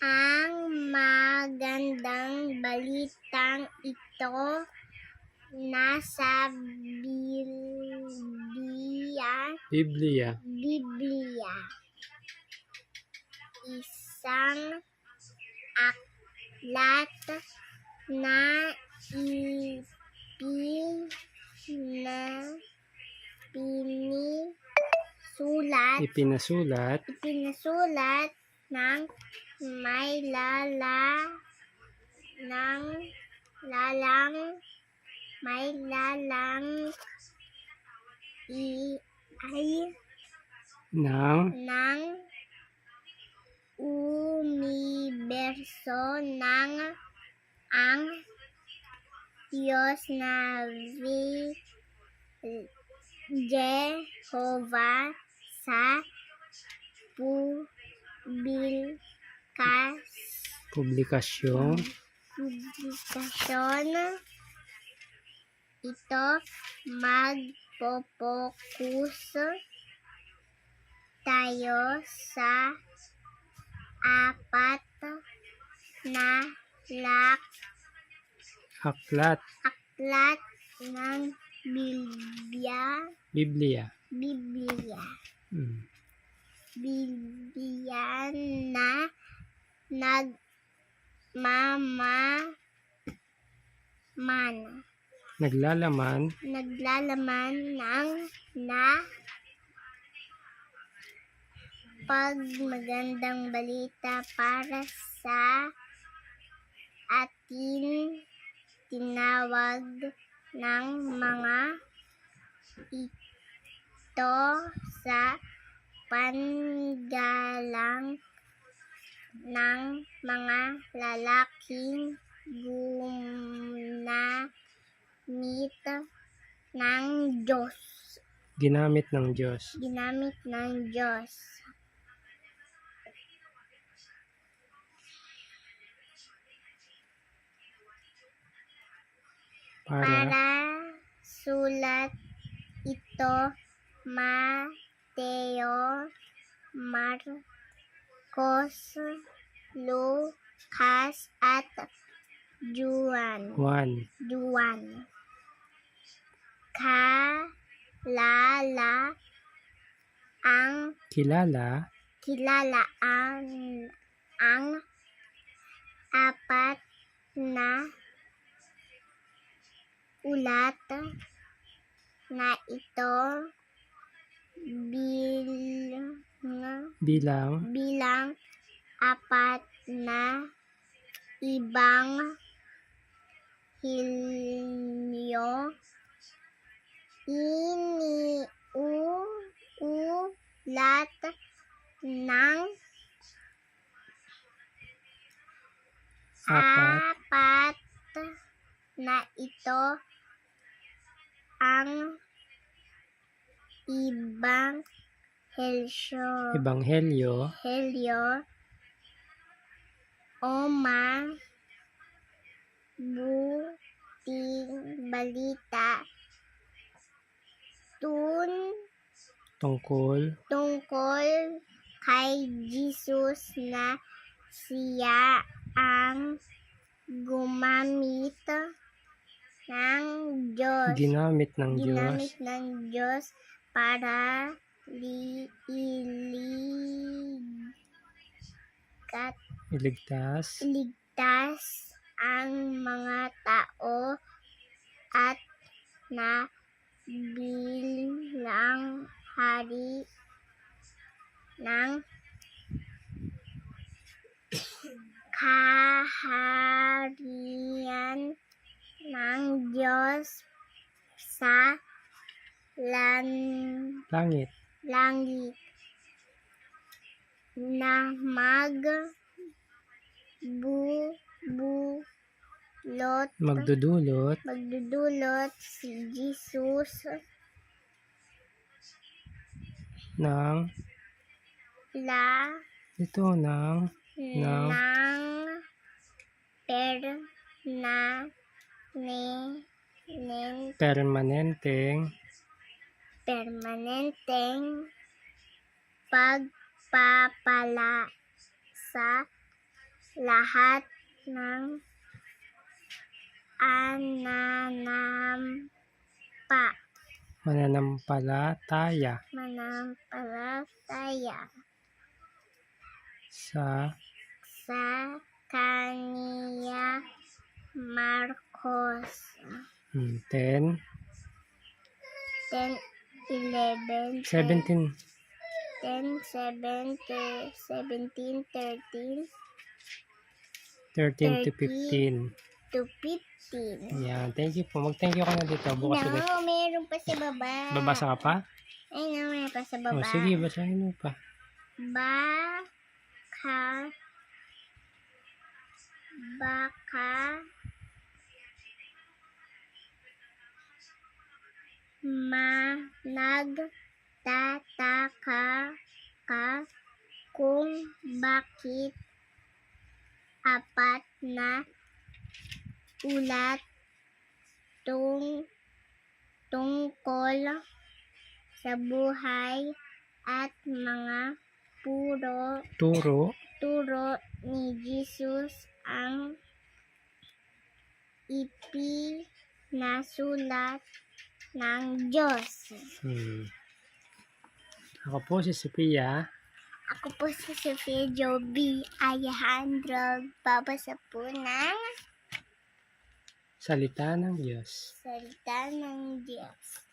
Ang magandang balitang ito nasa Biblia. Isang aklat na Ipinasulat ng may lalang ng universo ng ang Diyos na Jehovah sa Publikasyon ito magpo-focus tayo sa apat na aklat ng Biblia na naglalaman ng magandang balita para sa atin. Tinawag ng mga ito sa panggalang ng mga lalaking ginamit ng Diyos para sulat ito Mateo, Marcos, Lucas at Juan. Kilala ang apat na ulat na ito bilang apat na Ebanghelyo. Iniulat ng apat na ito ang Ebanghelyo o mabuting balita tungkol kay Jesus na siya ang ginamit ng Diyos para iligtas ang mga tao at bilang hari ng kaharian ng Diyos sa langit na magdudulot si Jesus ng permanenteng pagpapala sa lahat ng mananampalataya manampalataya sa sa kaniya. Marcos 10, 10, 11, 17, 10, 17, 13, 13 to 15. to 15. Ayan, thank you po. Mag-thank you ka na dito. Bukas ulit. No, meron pa sa baba. Babasa ka pa? Ay, no, meron pa sa O, baba. sige, basahin mo pa. Baka nagtataka ka kung bakit apat na ulat tungkol sa buhay at mga Turo turo ni Jesus ang ipinasulat ng Diyos. Ako po si Sophia. Ako po si Sofia Joby Alejandro. Babasa po ng Salita ng Diyos. salita ng Diyos.